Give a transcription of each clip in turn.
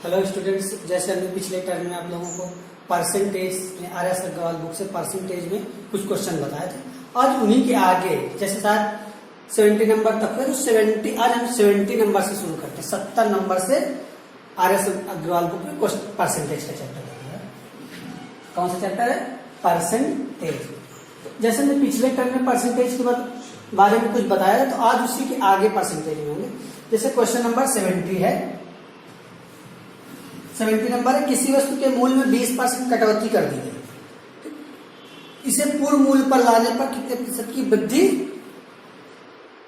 Hello students, जैसे हमने पिछले टर्म में आप लोगों को percentage R S Agarwal book से परसेंटेज में कुछ क्वेश्चन बताए थे। आज उन्हीं के आगे जैसे शायद 70 नंबर तक है तो 70 आज हम 70 नंबर से शुरू करते हैं। 70 नंबर से आर एस अग्रवाल बुक में परसेंटेज का चैप्टर है। कौन सा चैप्टर है? परसेंटेज। जैसे मैं पिछले टर्म में परसेंटेज के बारे में कुछ बताया तो आज उसी के आगे परसेंटेज में होंगे। जैसे क्वेश्चन नंबर 70 है। 70 नंबर है, किसी वस्तु के मूल्य में 20% कटौती कर दी गई, इसे पूर्व मूल्य पर लाने पर कितने प्रतिशत की वृद्धि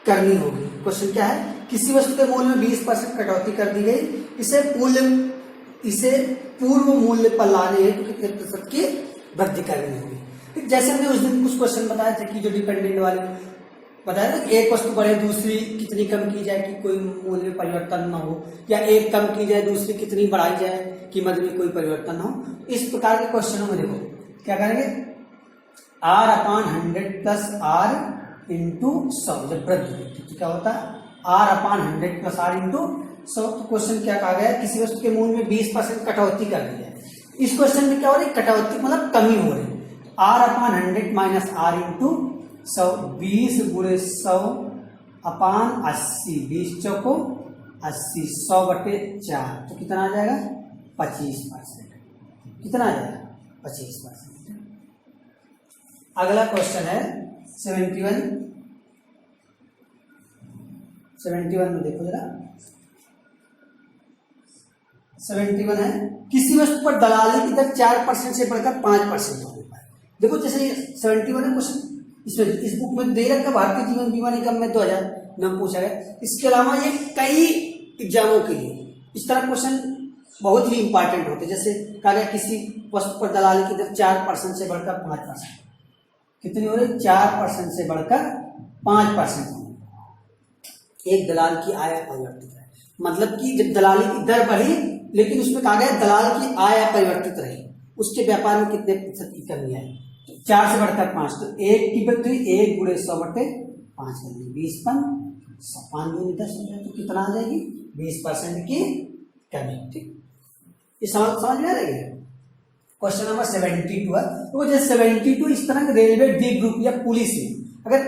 करनी होगी। क्वेश्चन क्या है? किसी वस्तु के मूल्य में 20% कटौती कर दी गई, इसे पूर्व मूल्य पर लाने हेतु कितने प्रतिशत की वृद्धि करनी होगी। जैसे हमने उस दिन कुछ क्वेश्चन बताए थे कि जो डिपेंडेंट वाले बताया था, एक वस्तु बढ़े दूसरी कितनी कम की जाए कि कोई मूल्य में परिवर्तन न हो, या एक कम की जाए दूसरी कितनी बढ़ाई जाए कीमत में कोई परिवर्तन न हो। इस प्रकार के क्वेश्चनों में देखो क्या करेंगे, R/100 प्लस R इंटू 100 जब वृद्धि होती है तो क्या होता है R/100 प्लस R इंटू 100। तो क्वेश्चन क्या कहा गया है, किसी वस्तु के मूल्य में 20% कटौती कर दी है। इस क्वेश्चन में क्या हो रही है, कटौती मतलब कमी हो रही है। R/100 माइनस R इंटू 100, 20 गुणे 100 अपान 80, 20 चौको 80, 100/4 तो कितना आ जाएगा 25%। कितना आ जाएगा 25%। अगला क्वेश्चन है 71 में देखो जरा। 71 है, किसी वस्तु पर दलाली की दर 4% से बढ़कर 5% होने पर। देखो जैसे 71 है क्वेश्चन, इसमें इस बुक में दे रखा भारतीय जीवन बीमा निगम में 2009 पूछा गया। इसके अलावा ये कई एग्जामों के लिए इस तरह क्वेश्चन बहुत ही इंपॉर्टेंट होते हैं। जैसे कहा गया किसी वस्तु पर दलाली की दर 4% से बढ़कर 5%, कितनी हो रही 4% से बढ़कर 5%। एक दलाल की आय अपरिवर्तित है, मतलब कि जब दलाली की दर बढ़ी लेकिन उसमें कहा गया दलाल की आय अपरिवर्तित रही, उसके व्यापार में कितने प्रतिशत की कमी आई। 4 से बढ़कर 5, तो 1 की वृद्धि 1 गुणे 100/5 कर दी, 20 पन 100, 5 दूनी 10 हो जाए तो कितना आ जाएगी 20% की कमी। ठीक, ये समझ में आ रही है। क्वेश्चन नंबर 72 है। तो जैसे 72 इस तरह के रेलवे डी ग्रुप या पुलिस में अगर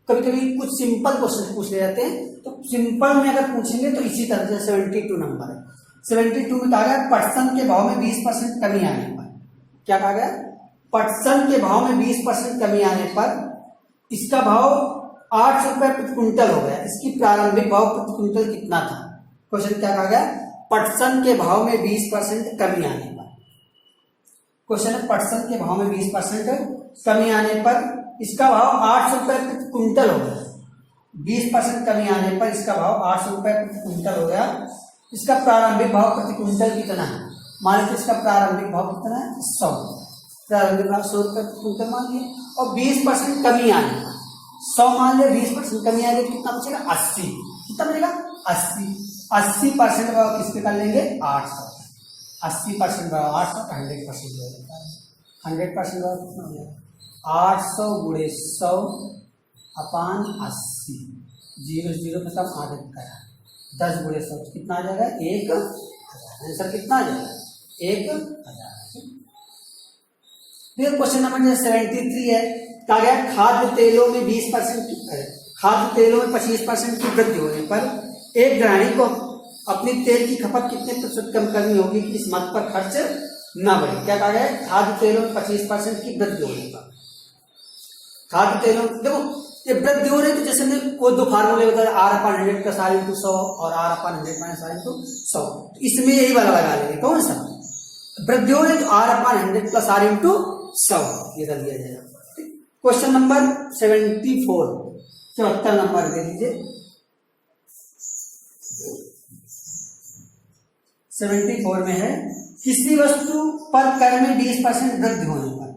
कभी कभी कुछ सिंपल क्वेश्चन पूछ ले जाते हैं तो सिंपल में अगर पूछेंगे तो इसी तरह से 72 नंबर है। 72 में कहा गया पटसन के भाव में 20% कमी आने पर, क्या कहा गया, पटसन के भाव में 20% कमी आने पर इसका भाव 800 रुपए प्रति क्विंटल हो गया, इसकी प्रारंभिक भाव प्रति क्विंटल कितना था। क्वेश्चन क्या कहा गया, पटसन के भाव में 20% कमी आने पर। क्वेश्चन है पटसन के भाव में 20% कमी आने पर इसका भाव 800 रुपए प्रति क्विंटल हो गया। 20% कमी आने पर इसका भाव 800 रुपए प्रति क्विंटल हो गया। इसका प्रारंभिक भाव प्रति क्विंटल कितना है, मान लीजिए इसका प्रारंभिक भाव कितना है 100, प्रारंभिक भाव 100 रुपए प्रति क्विंटल मान लिया, और 20% कमी आने पर 100 मान लिया, 20% कमी आ गई तो कितना बचेगा 80। कितना बचेगा 80। 80% भाव किसके कर लेंगे 800। 80% भाव 800 का 100% हो जाता है। 100% भाव कितना हो जाएगा 800 गुणे 100 अपान 80, 0 0 का सब आदत करा, 10 गुणे 100 कितना आ जाएगा 1000। आंसर कितना आ जाएगा 1000। फिर क्वेश्चन नंबर 73 है, कहा गया खाद्य तेलों में 20% खाद्य तेलों में 25% की वृद्धि होने पर एक गृहिणी को अपनी तेल की खपत कितने प्रतिशत कम करनी होगी कि इस मत पर खर्च न बढ़े। क्या कहा गया, खाद्य तेलों में 25% की वृद्धि होने पर। खाद्य तेलों देखो ये वृद्धि हो रही है तो जैसे हमने वो दो फार्मूले बताया R/100 प्लस R इंटू 100 और R/100 माइनस R इंटू 100, तो इसमें यही वाला लगा लेंगे। कौन सा वृद्धि हो रही है तो R/100 प्लस R इंटू 100 ये कर दिया जाएगा। क्वेश्चन नंबर 74 74 नंबर दे दीजिए। 74 में है, किसी वस्तु पर कर में 20% वृद्धि होने पर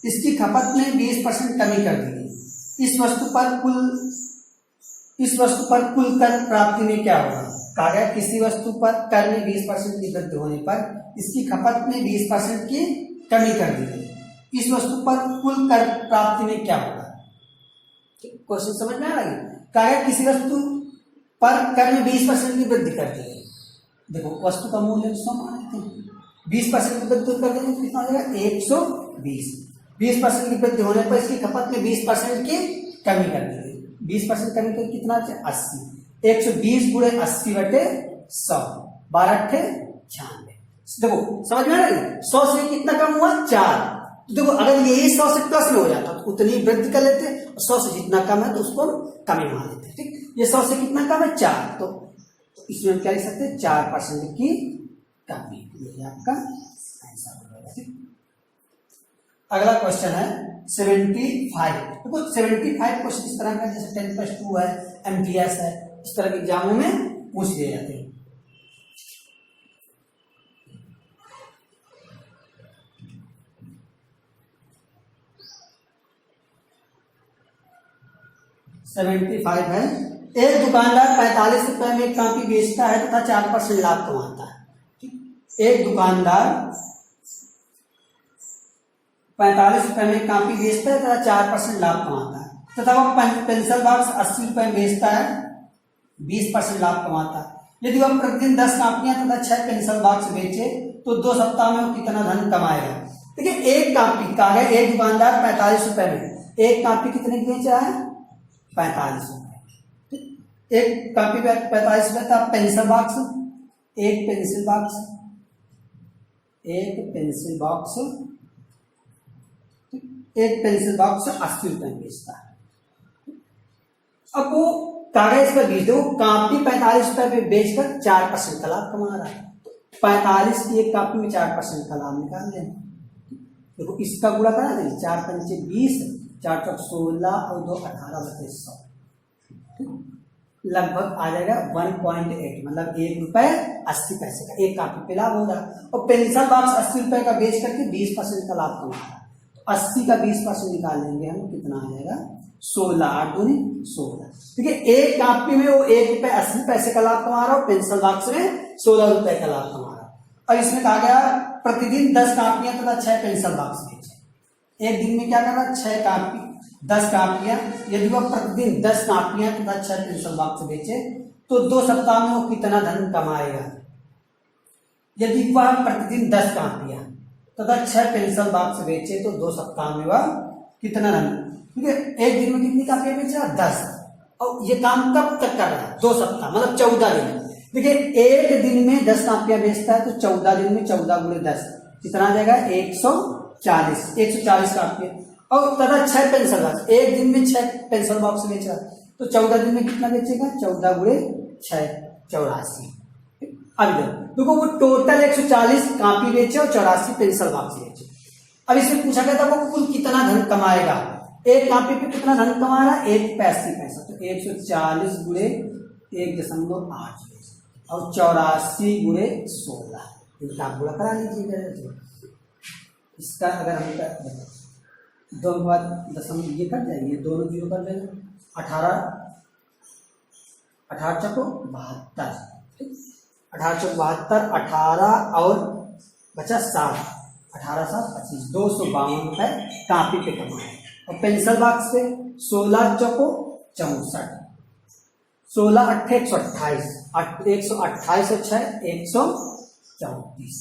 इसकी खपत में 20% कमी कर दी गई। इस वस्तु पर कुल कर प्राप्ति में क्या होगा। कहा गया किसी वस्तु पर कर में 20% की वृद्धि होने पर इसकी खपत में 20% की कमी कर दी गई, इस वस्तु पर कुल कर प्राप्ति में क्या होगा। क्वेश्चन समझ में आ रहा है। कहा गया किसी वस्तु पर कर में 20% की वृद्धि कर दी गई, देखो वस्तु का मूल्य 100 मान लेते हैं, 20% की वृद्धि कर देंगे तो कितना हो जाएगा 120। 20% की वृद्धि होने पर इसकी खपत में 20% की कमी कर देंगे, 20% कमी कर कितना 80, 120 गुणे 80 बटे 100, 12 अट्ठे 96। देखो समझ में आ रहा है, 100 से कितना कम हुआ 4। तो देखो अगर यही 100 से प्लस में हो जाता तो उतनी वृद्धि कर लेते, 100 से जितना कम है तो उसको कमी मान लेते। ठीक, ये 100 से कितना कम है 4, तो इसमें हम क्या लिख सकते हैं 4% की कमी, ये आपका आंसर हो जाएगा। ठीक, अगला क्वेश्चन है 75। देखो 75 क्वेश्चन इस तरह का जैसे 10+2 है, MTS है, इस तरह के एग्जामों में पूछ लिए जाते हैं। $75 है, एक दुकानदार 45 रुपए में एक कॉपी बेचता है तथा 4% लाभ कमाता है। एक दुकानदार 45 रुपए में कॉपी बेचता है तथा 4% लाभ कमाता है तथा वह पेंसिल बॉक्स 80 रुपए में बेचता है, 20% लाभ कमाता है। यदि वह प्रतिदिन 10 कॉपियां तथा 6 पेंसिल बॉक्स बेचे तो 2 सप्ताह में वो कितना धन कमाएगा। देखिए एक कॉपी का है, एक दुकानदार 45 रुपए में एक कॉपी कितने की बेच रहा है 45 रुपए, एक कॉपी 45 रुपए था। पेंसिल बॉक्स, एक पेंसिल बॉक्स 80 रुपए में बेचता है। अब वो कागज पर बेच दो, कॉपी 45 रुपए पे बेचकर 4% का लाभ कमा रहा है, 45 की एक कॉपी में 4% का लाभ निकाल दें। देखो इसका गुणा करा दें, 4 पंचे 20, 4 चौक 16 और 2 18 बटे 100, लगभग आ जाएगा 1.8, मतलब ₹1.80 का एक कॉपी पे लाभ होगा। और पेंसिल बॉक्स 80 रुपए का बेच करके 20% का लाभ कमा रहा है, तो 80 का 20% निकाल लेंगे हम, कितना आ जाएगा 16, 8 दूनी 16। ठीक है, एक कॉपी में वो ₹1.80 का लाभ कमा रहा है, पेंसिल बॉक्स में 16 रुपए का लाभ कमा रहा है। और इसमें कहा गया प्रतिदिन 10 कॉपियां तथा 6 पेंसिल बॉक्स बेचे। एक दिन में क्या कर रहा है 6 कॉपी 10 कॉपियां, यदि वह प्रतिदिन 10 कॉपियां तथा 6 पेंसिल बॉक्स बेचे तो 2 सप्ताह में वो कितना धन कमाएगा। यदि वह प्रतिदिन 10 कॉपियां तथा 6 पेंसिल बॉक्स बेचे तो 2 सप्ताह में वह कितना धन, ठीक है, एक दिन में कितनी कॉपियां बेचा 10, और ये काम कब तक कर रहा है 2 सप्ताह, मतलब 14 दिन। देखिए एक दिन में 10 कॉपियां बेचता है तो 14 दिन में 14 गुणे 10 कितना आ जाएगा 140 कॉपियां। और तथा 6 पेंसिल बॉक्स, एक दिन में 6 पेंसिल बॉक्स बेच रहा है तो 14 दिन में कितना बेचेगा 14 गुणे 6 84। अभी देखो वो टोटल 140 कॉपी बेचे और 84 पेंसिल बॉक्स बेचे। अब इसमें पूछा गया था वो कुल कितना धन कमाएगा, एक कॉपी पे कितना धन कमा रहा है 1.80, तो 140 गुणे 1.8 और 84 गुणे 16, इनका आप गुणा करा लीजिएगा। इसका अगर हम दोनों बार दशमलव ये कर जाएंगे, दोनों जीरो कर देंगे, 18 चौको 72, 18 चौक 72, 18 और बचा 7, 18 7 25, 252 रुपए कॉपी पे कमाए। और पेंसिल बॉक्स पे 16 चौको 64, 16 अट्ठे 128, 128 और 6 134,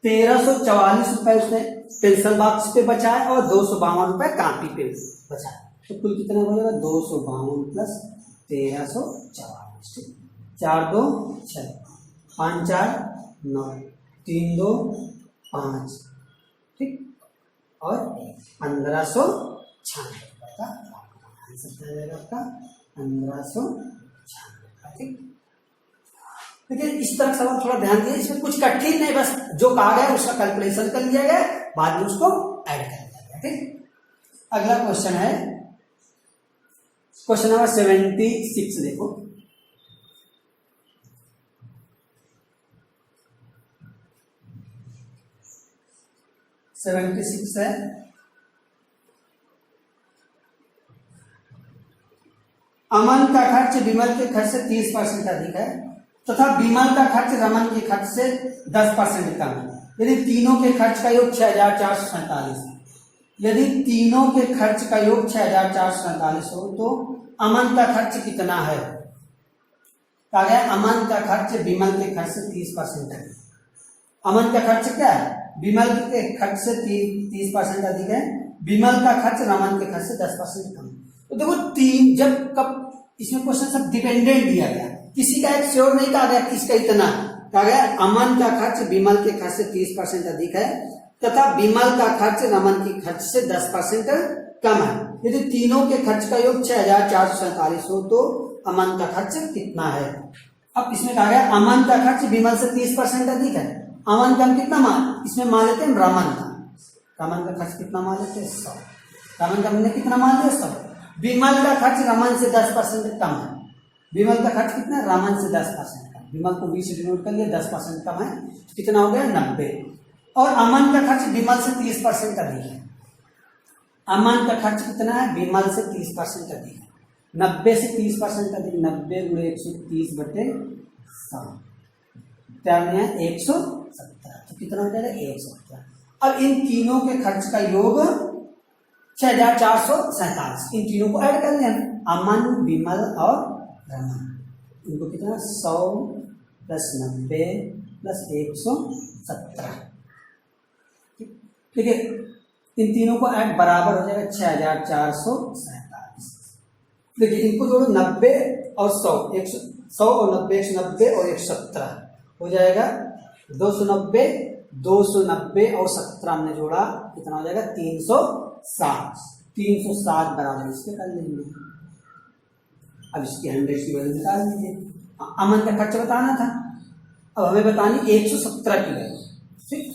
1344 रुपए उसने पेंसिल बॉक्स पे बचाए और 252 रुपए कॉपी पे बचाए, तो कुल कितना हो जाएगा 252 प्लस 1344, 4 2 6 5 4 9 3 2 5, ठीक, और 1596 रुपए का आंसर आ जाएगा आपका 1596। ठीक, देखिए इस तरह का सवाल थोड़ा ध्यान दीजिए, इसमें कुछ कठिन नहीं, बस जो कहा गया उसका कैलकुलेशन कर लिया गया, बाद में उसको ऐड कर दिया गया। ठीक, अगला क्वेश्चन है क्वेश्चन नंबर 76। देखो है अमन का खर्च विमल के खर्च से 30% अधिक है तथा विमल का खर्च रमन के खर्च से 10% कम है। यदि तीनों के खर्च का योग 6447 है, यदि तीनों के खर्च का योग 6447 हो तो अमन का खर्च कितना है। कहा गया अमन का खर्च विमल के खर्च से 30% अधिक। अमन का खर्च क्या है, विमल के खर्च से 30% अधिक है, विमल का खर्च रमन के खर्च से 10% कम। तो देखो तीन जब कब इसमें क्वेश्चन सब डिपेंडेंट दिया गया, किसी का एक श्योर नहीं कहा गया कि इसका इतना, कहा गया अमन का खर्च विमल के खर्च से 30% अधिक है तथा विमल का खर्च रमन के खर्च से 10% कम है। यदि तीनों के खर्च का योग 6447 हो तो अमन का खर्च कितना है। अब इसमें कहा गया अमन का खर्च विमल से 30% अधिक है, अमन का हम कितना मान, इसमें मान लेते हैं रमन का, रमन का खर्च कितना मान लेते हैं 100, रमन का हमने कितना मान लिया 100। विमल का खर्च रमन से 10% कम है, विमल का खर्च कितना है, रमन से 10% कम, विमल को 20 से डिनोट कर लिया, 10% कम है, कितना हो गया 90। और अमन का खर्च विमल से 30% अधिक है, अमन का खर्च कितना है, विमल से 30% अधिक है, 90 से 30% अधिक, 90 गुणे 130 बटे 100, क्या है 117, तो कितना हो जाएगा 117। अब इन तीनों के खर्च का योग 6447, इन तीनों को ऐड कर लें, अमन विमल और रमन, इनको कितना 100 प्लस 90 प्लस 117, ठीक है, इन तीनों को ऐड बराबर हो जाएगा 6447। देखिए इनको जोड़ो 90 और 100, 100 और 90, 190 और 117 हो जाएगा 290, 290 और 17 हमने जोड़ा कितना हो जाएगा 307, 307 बराबर इसके कर लेंगे। अब इसकी 100 की वैल्यू निकाल लीजिए, अमन का खर्च बताना था, अब हमें बतानी 117 की वैल्यू, ठीक,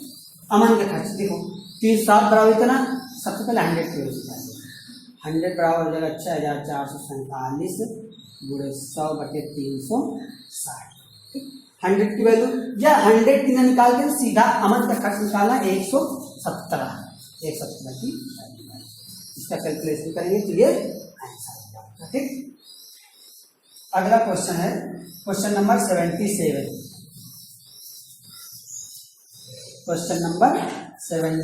अमन का खर्च देखो 307 बराबर इतना, सबसे पहले 100 की वैल्यू निकालिए, 100 बराबर हो जाएगा 6447 गुणे 100 बटे 360, 100 की वैल्यू या 100 की ना निकाल के सीधा अमन का खर्च निकालना 117 की, इसका कैलकुलेशन करेंगे तो ये आंसर हो जाएगा, ठीक। अगला क्वेश्चन है क्वेश्चन नंबर 77, क्वेश्चन नंबर 77,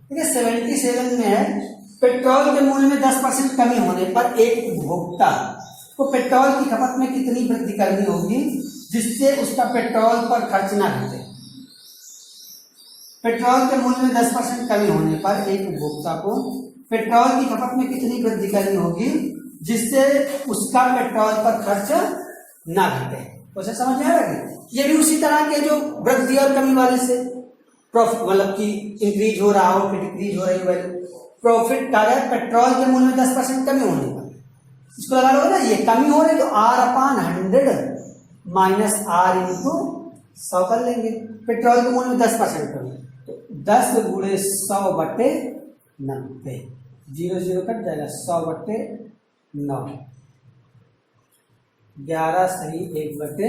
ठीक है। 77 में है पेट्रोल के मूल्य में 10% कमी होने पर एक उपभोक्ता को पेट्रोल की खपत में कितनी वृद्धि करनी होगी जिससे उसका पेट्रोल पर खर्च ना घटे। पेट्रोल के मूल्य में 10% कमी होने पर एक उपभोक्ता को पेट्रोल की खपत में कितनी वृद्धि करनी होगी जिससे उसका पेट्रोल पर खर्च ना घटे। क्वेश्चन समझ में आ रहा है? ये भी उसी तरह के जो वृद्धि और कमी वाले से प्रॉफिट मतलब कि इंक्रीज हो रहा हो फिर डिक्रीज हो रही वैल्यू, प्रॉफिट का है पेट्रोल के मूल्य में 10% कमी होने पर, इसको लगा लो ना, ये कमी हो रही तो R/100 माइनस R इंटू 100 कर लेंगे। पेट्रोल के मूल्य में 10% कमी तो 10 गुणे 100 बटे 90, 0 कट जाएगा, 100 बटे 9, 11 सही 1 बटे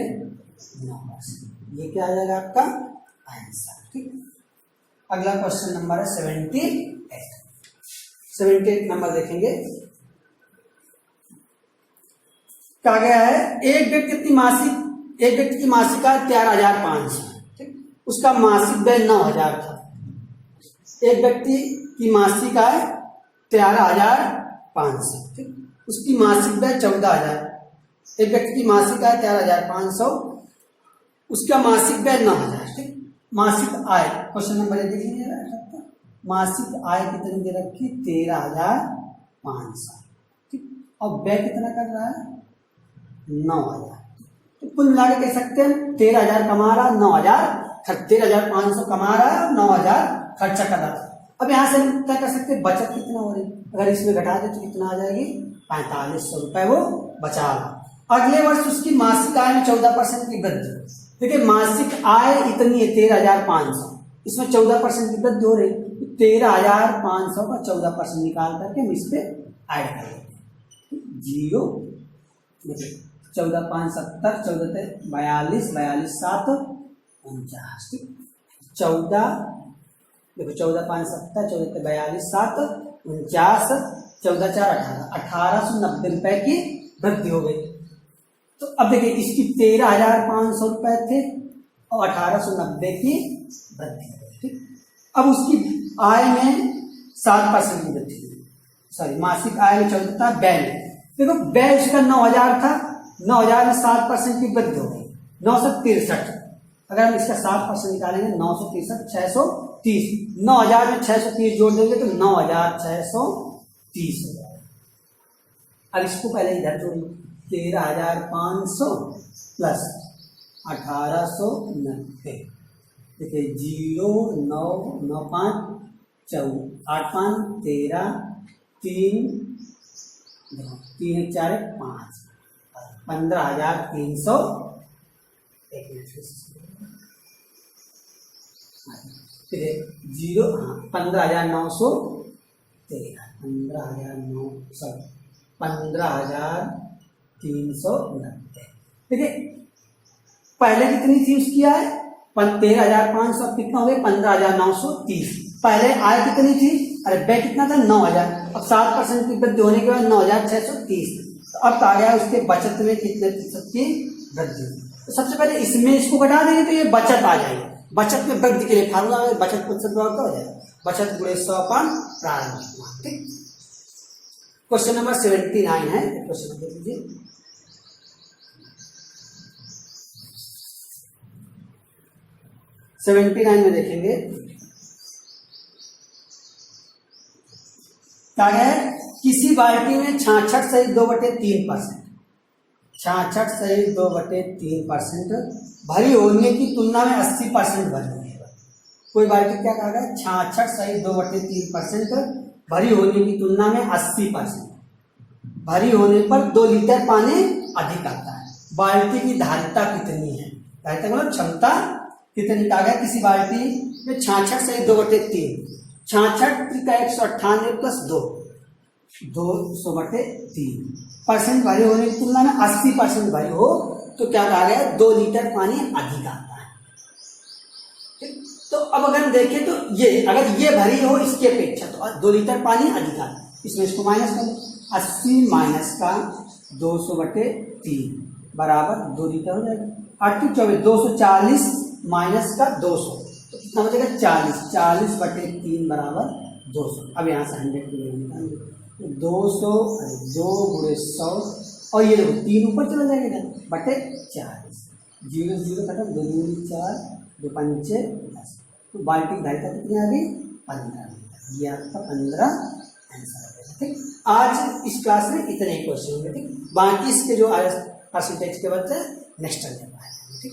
9%, ये क्या आ जाएगा आपका आंसर, ठीक। अगला क्वेश्चन नंबर है 78 नंबर देखेंगे। कहा गया है एक व्यक्ति की मासिक आय 13,500, ठीक, उसका मासिक व्यय 9,000 था। एक व्यक्ति की मासिक आय 13,500, ठीक, उसकी मासिक व्यय 14,000। एक व्यक्ति की मासिक आय 13,500, उसका मासिक व्यय 9,000, ठीक। मासिक आय क्वेश्चन नंबर ये देख लीजिए, मासिक आय कितनी दे रखी 13,500, ठीक, और व्यय कितना कर रहा है 9,000, तो कुल मिला के कह सकते हैं 13,000 कमा रहा, 9,000 13,500 कमा रहा है और 9,000 खर्चा कर रहा था। अब यहाँ से हम क्या कर सकते हैं, बचत कितना हो रही, अगर इसमें घटा दे तो कितना आ जाएगी 4,500 रुपए वो बचा रहा। अगले वर्ष उसकी मासिक आय में 14% की वृद्धि, देखिए मासिक आय इतनी है 13,500, इसमें 14% की वृद्धि हो रही, 13,500 का 14% निकाल करके हम इस पे ऐड कर लेते हैं, 0 14 5 70 14 42 42 7 49, ठीक, 14 देखो 14 5 70 14 42 7 49, 14 4 18, 1,890 रुपए की वृद्धि हो गई। तो अब देखिए इसकी 13,500 रुपए थे और 1,890 की वृद्धि, ठीक। अब उसकी आय में 7% की वृद्धि, सॉरी मासिक आय में 14 था, व्यय देखो व्यय उसका 9,000 था, 9,000 में 7% की वृद्धि हो गई, 963। अगर हम इसका 7% निकालेंगे 963, 630, 9,000 में 630 जोड़ देंगे तो 9,630 हो जाएगा। अब इसको पहले इधर जोड़िए, 13,500 प्लस 1,890। देखिए 0 9 9 5 4 8 5 13 3 3 4 5 15,300। एक मिनट फिर 0 15,913 15,390। देखिए पहले कितनी थी उसकी आय 13,500, कितना हो गया 15,930। पहले आय कितनी थी, अरे व्यय कितना था 9,000। अब 7% की वृद्धि होने के बाद 9,630। तो अब कहा गया उसके बचत में कितने प्रतिशत की वृद्धि। तो सबसे पहले इसमें इसको घटा देंगे तो ये बचत आ जाएगी। बचत में वृद्धि के लिए फार्मूला बचत प्रतिशत हो जाएगा, बचत गुणे 100 पर प्रारंभिक मान। ठीक, क्वेश्चन नंबर 79 है, क्वेश्चन देख लीजिए। सेवेंटी 79 में देखेंगे क्या है, किसी बाल्टी में 66 सहित 2/3%, 66 सहित 2/3% भरी होने की तुलना में 80% भरी होगी। कोई बाल्टी क्या कहा गया, 66 सहित 2/3% भरी होने की तुलना में 80% भरी होने पर 2 लीटर पानी अधिक आता है। बाल्टी की धारिता कितनी है, धारिता मतलब क्षमता कितनी। कहा गया किसी बाल्टी में 66 सहित 2/3, 66 का 198 प्लस 2 200/3% भरी होने की तुलना में 80% भरी हो तो क्या कहा गया 2 लीटर पानी अधिक आता है। ठीक, तो अब अगर हम देखें तो ये अगर ये भरी हो इसकी अपेक्षा तो 2 लीटर पानी अधिक आता है। इसमें इसको माइनस कर 80 माइनस का 200/3 बराबर 2 लीटर हो जाएगा। 8 24 240 माइनस का 200 तो कितना बचेगा 40, 40/3 बराबर 200। अब यहाँ से 100 की वैल्यू निकालेंगे तो 200 2 गुणे 100 और ये देखो 3 ऊपर चला जाएगा बटे 40, 0 0 खत्म, 2 2 4 2 5 10। तो बाल्टी की धारिता कितनी आ गई 15 लीटर। ये आपका 15 आंसर है। ठीक, आज इस क्लास में इतने ही क्वेश्चन होंगे। ठीक, बाकी इसके जो परसेंटेज के बाद नेक्स्ट टाइम। ठीक।